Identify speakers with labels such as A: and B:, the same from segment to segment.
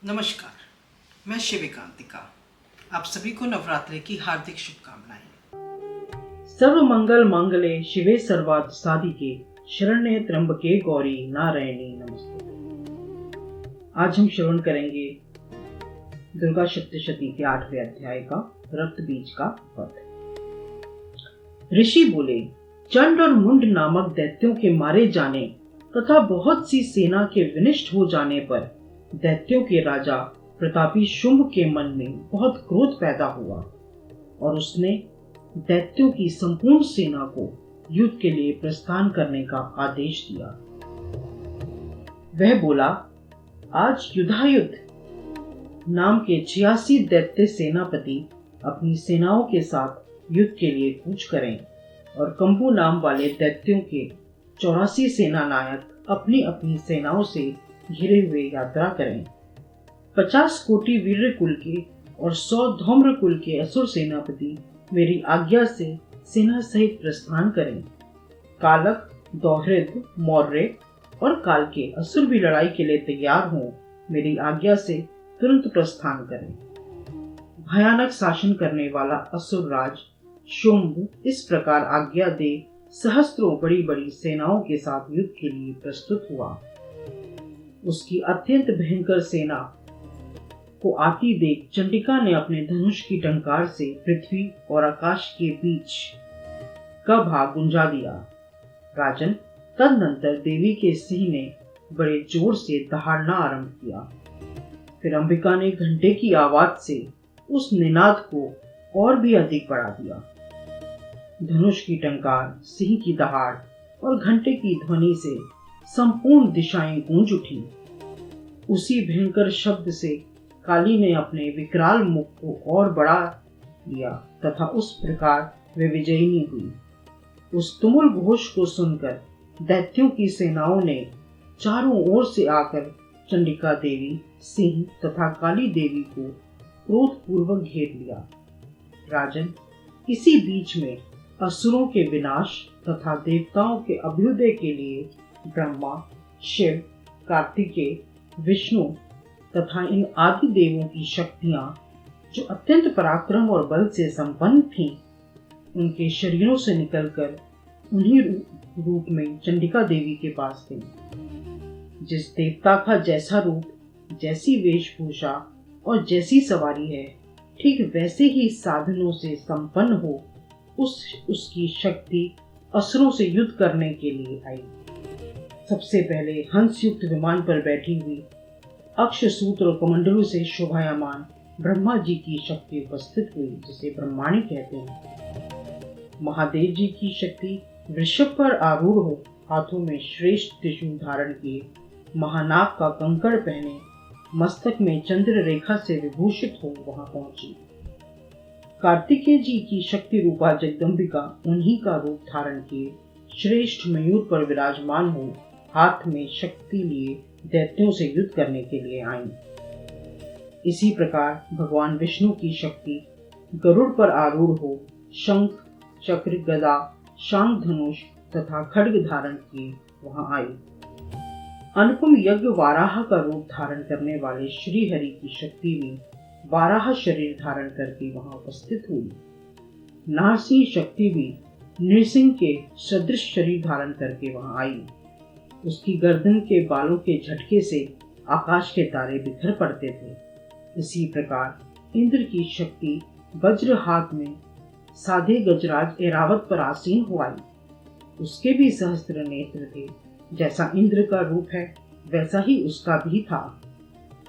A: नमस्कार, मैं शिविकांतिका। आप सभी को नवरात्रि की हार्दिक शुभकामनाएं।
B: सर्व मंगल मांगल्ये शिवे सर्वार्थ साधिके शरण्ये त्र्यंबके गौरी नारायणी नमस्ते। आज हम श्रवण करेंगे दुर्गा सप्तशती के 8वें अध्याय का रक्त बीज का वध। ऋषि बोले, चंड और मुंड नामक दैत्यों के मारे जाने तथा बहुत सी सेना के विनिष्ट हो जाने पर दैत्यों के राजा प्रतापी शुंभ के मन में बहुत क्रोध पैदा हुआ और उसने दैत्यों की संपूर्ण सेना को युद्ध के लिए प्रस्थान करने का आदेश दिया। वह बोला, आज युद्धायुद्ध नाम के 86 दैत्य सेनापति अपनी सेनाओं के साथ युद्ध के लिए कूच करें और कंबू नाम वाले दैत्यों के 84 सेना नायक अपनी अपनी सेनाओं से घिरे हुए यात्रा करें। 50 कोटि वीर कुल के और 100 धौम्र कुल के असुर सेनापति मेरी आज्ञा से सेना सहित प्रस्थान करें। कालक, दौहृद, मौर्य और काल के असुर भी लड़ाई के लिए तैयार हों, मेरी आज्ञा से तुरंत प्रस्थान करें। भयानक शासन करने वाला असुर राज शुंभ इस प्रकार आज्ञा दे सहस्त्रों बड़ी बड़ी सेनाओं के साथ युद्ध के लिए प्रस्तुत हुआ। उसकी अत्यंत भयंकर सेना को आती देख चंडिका ने अपने धनुष की टंकार से पृथ्वी और आकाश के बीच का भाग गुंजा दिया। राजन, तदनंतर देवी के सिंह ने बड़े जोर से दहाड़ना आरंभ किया। फिर अंबिका ने घंटे की आवाज से उस निनाद को और भी अधिक बढ़ा दिया। धनुष की टंकार, सिंह की दहाड़ और घंटे की ध्वनि से संपूर्ण दिशाएं गूंज उठी। उसी भयंकर शब्द से काली ने अपने विकराल मुख को और बढ़ा लिया तथा उस प्रकार वे विजयिनी हुई। उस तुमुल घोष को सुनकर दैत्यों की सेनाओं ने चारों ओर से आकर चंडिका देवी, सिंह तथा काली देवी को क्रोधपूर्वक घेर लिया। राजन, इसी बीच में असुरों के विनाश तथा देवताओं के अभ्युदय के लिए ब्रह्मा, शिव, कार्तिकेय, विष्णु तथा इन आदि देवों की शक्तियां जो अत्यंत पराक्रम और बल से संपन्न थीं, उनके शरीरों से निकलकर उन्हीं रूप में चंडिका देवी के पास गईं। जिस देवता का जैसा रूप, जैसी वेशभूषा और जैसी सवारी है, ठीक वैसे ही साधनों से संपन्न हो उसकी शक्ति असुरों से युद्ध करने के लिए आई। सबसे पहले हंसयुक्त विमान पर बैठी हुई अक्षसूत्र और कमंडलों से शोभायमान ब्रह्मा जी की शक्ति उपस्थित हुई, जिसे ब्रह्माणी कहते हैं। महादेव जी की शक्ति वृषभ पर आरूढ़ हो, हाथों में श्रेष्ठ त्रिशूल धारण किए, महानाग का कंकड़ पहने, मस्तक में चंद्र रेखा से विभूषित हो वहां पहुंची। कार्तिकेय जी की शक्ति रूपा जगदम्बिका उन्हीं का रूप धारण किए श्रेष्ठ मयूर पर विराजमान हो, हाथ में शक्ति लिए दैत्यों से युद्ध करने के लिए आईं। इसी प्रकार भगवान विष्णु की शक्ति गरुड़ पर आरूढ़ हो शंख, चक्र, गदा, शांग धनुष तथा खड्ग धारण किए वहां आई। अनुपम यज्ञ वाराह का रूप धारण करने वाले श्री हरि की शक्ति भी वाराह शरीर धारण करके वहां उपस्थित हुई। नारसिंह शक्ति भी नृसिंह के सदृश शरीर धारण करके वहां आई। उसकी गर्दन के बालों के झटके से आकाश के तारे बिखर पड़ते थे। इसी प्रकार इंद्र की शक्ति वज्र हाथ में साधे गजराज ऐरावत पर आसीन हो आई। उसके भी सहस्त्र नेत्र थे, जैसा इंद्र का रूप है वैसा ही उसका भी था।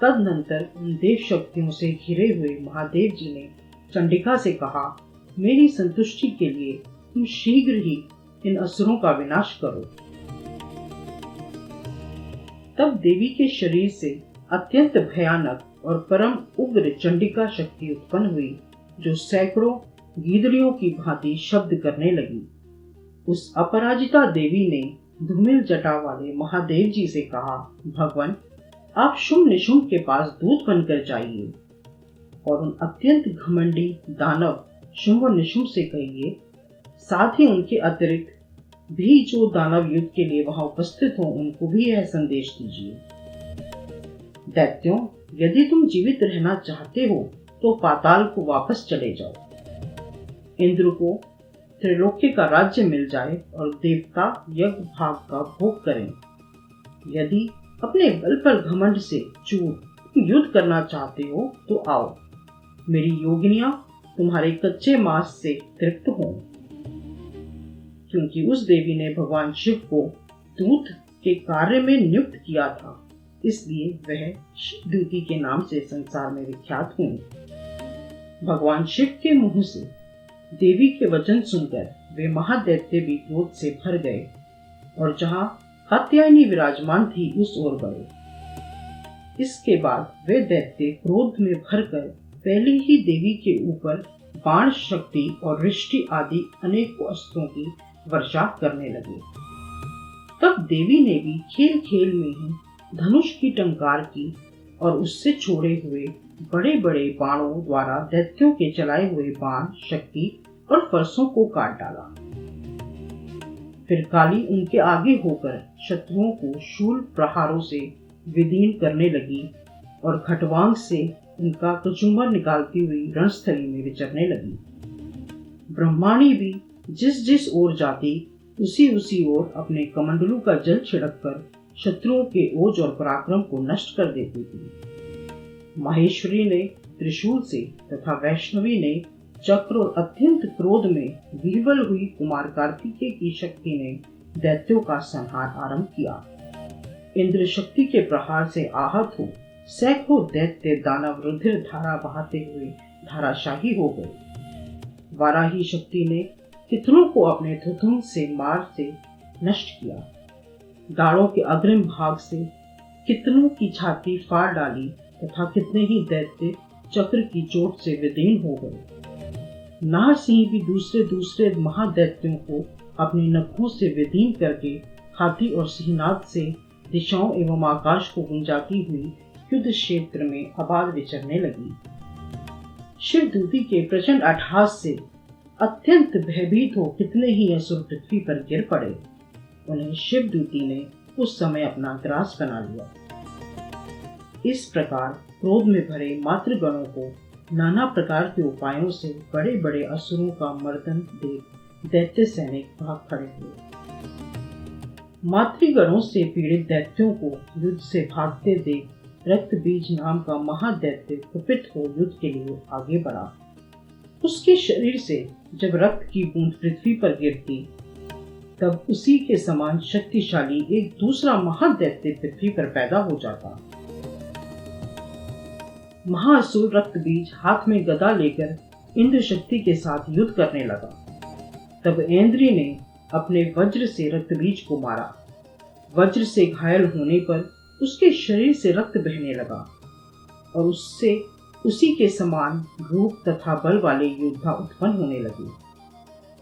B: तदनंतर उन देव शक्तियों से घिरे हुए महादेव जी ने चंडिका से कहा, मेरी संतुष्टि के लिए तुम शीघ्र ही इन असुरों का विनाश करो। तब देवी के शरीर से अत्यंत भयानक और परम उग्र चंडिका शक्ति उत्पन्न हुई, जो सैकड़ों गीदड़ियों की भांति शब्द करने लगी। उस अपराजिता देवी ने धूमिल जटा वाले महादेव जी से कहा, भगवान, आप शुंभ निशुंभ के पास दूत बनकर जाइए और उन अत्यंत घमंडी दानव शुंभ और निशुंभ से कहिए, साथ ही उनके अतिरिक्त भी जो दानव युद्ध के लिए वहां उपस्थित हो उनको भी यह संदेश दीजिए। दैत्यों, यदि तुम जीवित रहना चाहते हो तो पाताल को वापस चले जाओ। इंद्र को त्रिलोक्य का राज्य मिल जाए और देवता यज्ञ भाग का भोग करें। यदि अपने बल पर घमंड से चूर युद्ध करना चाहते हो तो आओ, मेरी योगिनियां तुम्हारे कच्चे मांस से तृप्त हों। क्योंकि उस देवी ने भगवान शिव को दूत के कार्य में नियुक्त किया था, इसलिए वह शिवदूती के नाम से संसार में विख्यात हुई। भगवान शिव के मुंह से देवी के वचन सुनकर वे महादैत्य भी क्रोध से भर गए और जहां कात्यायनी विराजमान थी उस ओर बढ़े। इसके बाद वे दैत्य क्रोध में भरकर पहले ही देवी के ऊपर बाण शक्ति और वृष्टि आदि अनेकों अस्त्रों की वर्षा करने लगे। तब देवी ने भी खेल खेल में ही धनुष की टंकार की और उससे छोड़े हुए बड़े बड़े बाणों द्वारा दैत्यों के चलाए हुए बाण शक्ति और फरसों को काट डाला। फिर काली उनके आगे होकर शत्रुओं को शूल प्रहारों से विदीर्ण करने लगी और खटवांग से उनका कचूमर निकालती हुई रणस्थली में विचरने लगी। ब्रह्माणी भी जिस जिस ओर जाती उसी ओर अपने कमंडलू का जल छिड़ककर शत्रुओं के ओज और पराक्रम को नष्ट कर देती थी। माहेश्वरी ने त्रिशूल से तथा वैष्णवी ने चक्र और अत्यंत क्रोध में विह्वल हुई कुमार कार्तिकेय की शक्ति ने दैत्यों का संहार आरंभ किया। इंद्र शक्ति के प्रहार से आहत हो सैकड़ों दैत्य दानव रुधिर धारा बहाते हुए धाराशाही हो गए। वाराही शक्ति ने कितनों को अपने धुधुम से मार से नष्ट किया। दाढ़ों के अग्रिम भाग से कितनों की छाती फाड़ डाली तथा कितने ही दैत्य चक्र की चोट से विदीर्ण हो गए। नारसिंह भी दूसरे महादैत्यों को अपने नखों से विदीर्ण करके हाथी और सिंहनाद से दिशाओं एवं आकाश को गुंजाती हुई युद्ध क्षेत्र में आबाद विचरने लगी। शिवदूती के प्रचंड अट्टहास से अत्यंत भयभीत हो कितने ही असुर पृथ्वी पर गिर पड़े। उन्हें शिवदूती ने उस समय अपना ग्रास बना लिया। इस प्रकार क्रोध में भरे मातृगणों को नाना प्रकार के उपायों से बड़े बड़े असुरों का मर्दन देख दैत्य सैनिक भाग खड़े हुए। मातृगणों से पीड़ित दैत्यों को युद्ध से भागते देख रक्तबीज नाम का महादैत्य कुपित हो युद्ध के लिए आगे बढ़ा। उसके शरीर से जब रक्त की बूंद पृथ्वी पर गिरती तब उसी के समान शक्तिशाली एक दूसरा महादैत्य पृथ्वी पर पैदा हो जाता। महाअसुर रक्तबीज हाथ में गदा लेकर इंद्र शक्ति के साथ युद्ध करने लगा। तब ऐन्द्री ने अपने वज्र से रक्तबीज को मारा। वज्र से घायल होने पर उसके शरीर से रक्त बहने लगा और उससे उसी के समान रूप तथा बल वाले योद्धा उत्पन्न होने लगे।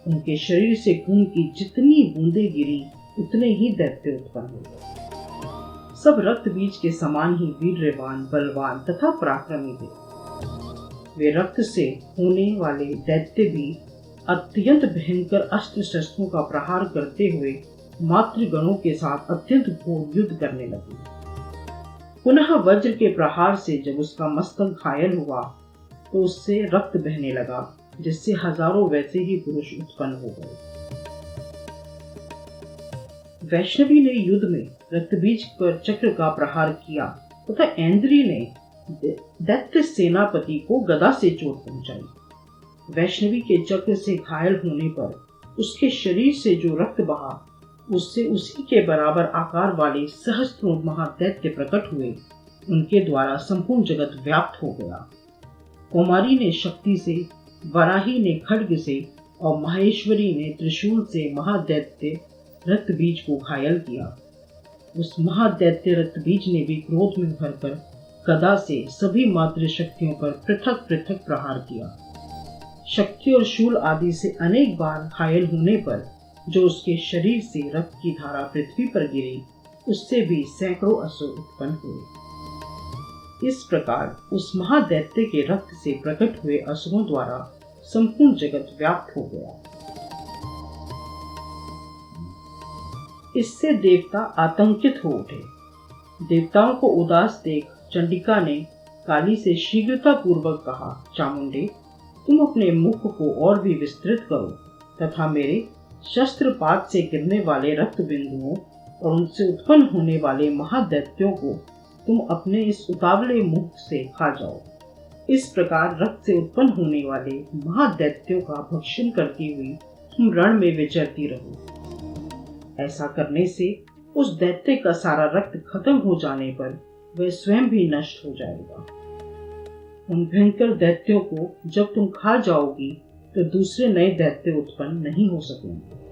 B: उनके शरीर से खून की जितनी बूंदें गिरी उतने ही दैत्य उत्पन्न हो गए। सब रक्त बीज के समान ही वीर्यवान, बलवान तथा पराक्रमी थे। वे रक्त से होने वाले दैत्य भी अत्यंत भयंकर अस्त्र शस्त्रों का प्रहार करते हुए मातृगणों के साथ अत्यंत घोर युद्ध करने लगे। पुनः वज्र के प्रहार से जब उसका मस्तक घायल हुआ तो उससे रक्त बहने लगा, जिससे हजारों वैसे ही पुरुष उत्पन्न हो गए। वैष्णवी ने युद्ध में रक्तबीज पर चक्र का प्रहार किया तथा ऐन्द्री ने दैत्य सेनापति को गदा से चोट पहुंचाई। वैष्णवी के चक्र से घायल होने पर उसके शरीर से जो रक्त बहा उससे उसी के बराबर आकार वाले सहस्त्रों महादैत्य प्रकट हुए। उनके द्वारा संपूर्ण जगत व्याप्त हो गया। कुमारी ने शक्ति से, वराही ने खड्ग से और माहेश्वरी ने त्रिशूल से महादैत्य रक्तबीज को घायल किया। उस महादैत्य रक्तबीज ने भी क्रोध में भरकर गदा से सभी मातृ शक्तियों पर पृथक पृथक प्रहार किया। शक्ति और शूल आदि से अनेक बार घायल होने पर जो उसके शरीर से रक्त की धारा पृथ्वी पर गिरी उससे भी सैकड़ों असुर उत्पन्न हुए। इस प्रकार उस महादैत्य के रक्त से प्रकट हुए असुरों द्वारा संपूर्ण जगत व्याप्त हो गया। इससे देवता आतंकित हो उठे। देवताओं को उदास देख चंडिका ने काली से शीघ्रता पूर्वक कहा, चामुंडे, तुम अपने मुख को और भी विस्तृत करो तथा मेरे शस्त्रपात से गिरने वाले रक्त बिंदुओं और उनसे उत्पन्न होने वाले महादैत्यों को तुम अपने इस उतावले मुख से खा जाओ। इस प्रकार रक्त से उत्पन्न होने वाले महादैत्यों का भक्षण करती हुई तुम रण में विचरती रहो। ऐसा करने से उस दैत्य का सारा रक्त खत्म हो जाने पर वह स्वयं भी नष्ट हो जाएगा। उन भयंकर दैत्यों को जब तुम खा जाओगी तो दूसरे नए दैत्य उत्पन्न नहीं हो सकेंगे।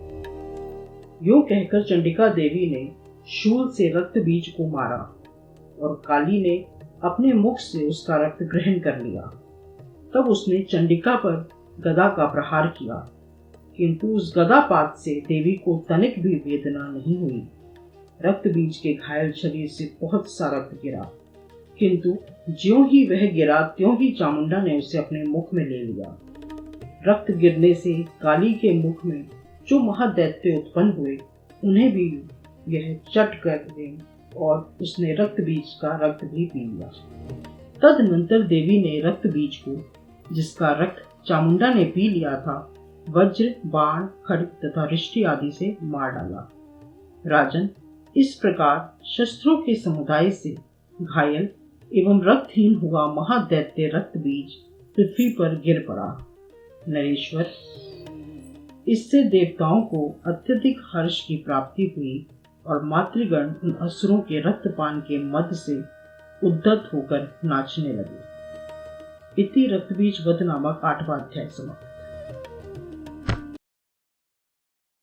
B: यूं कहकर चंडिका देवी ने शूल से रक्त बीज को मारा और काली ने अपने मुख से उसका रक्त ग्रहण कर लिया। तब उसने चंडिका पर गदा का प्रहार किया, किंतु उस गदापात से देवी को तनिक भी वेदना नहीं हुई। रक्त बीज के घायल शरीर से बहुत सा रक्त गिरा, किंतु ज्यों ही वह गिरा त्यों ही चामुंडा ने उसे अपने मुख में ले लिया। रक्त गिरने से काली के मुख में जो महादैत्य उत्पन्न हुए उन्हें भी यह चट कर दे और उसने रक्त बीज का रक्त भी पी लिया। तदनंतर देवी ने रक्त बीज को, जिसका रक्त चामुंडा ने पी लिया था, वज्र, बाण, खड्ग तथा रिष्टि आदि से मार डाला। राजन, इस प्रकार शस्त्रों के समुदाय से घायल एवं रक्तहीन हुआ महादैत्य रक्त बीज पृथ्वी पर गिर पड़ा। नरेश्वर, इससे देवताओं को अत्यधिक हर्ष की प्राप्ति हुई और मातृगण उन असुरों के रक्तपान के मद से उद्यत होकर नाचने लगे। इति रक्तबीज वध नामक 8वां अध्याय समाप्त।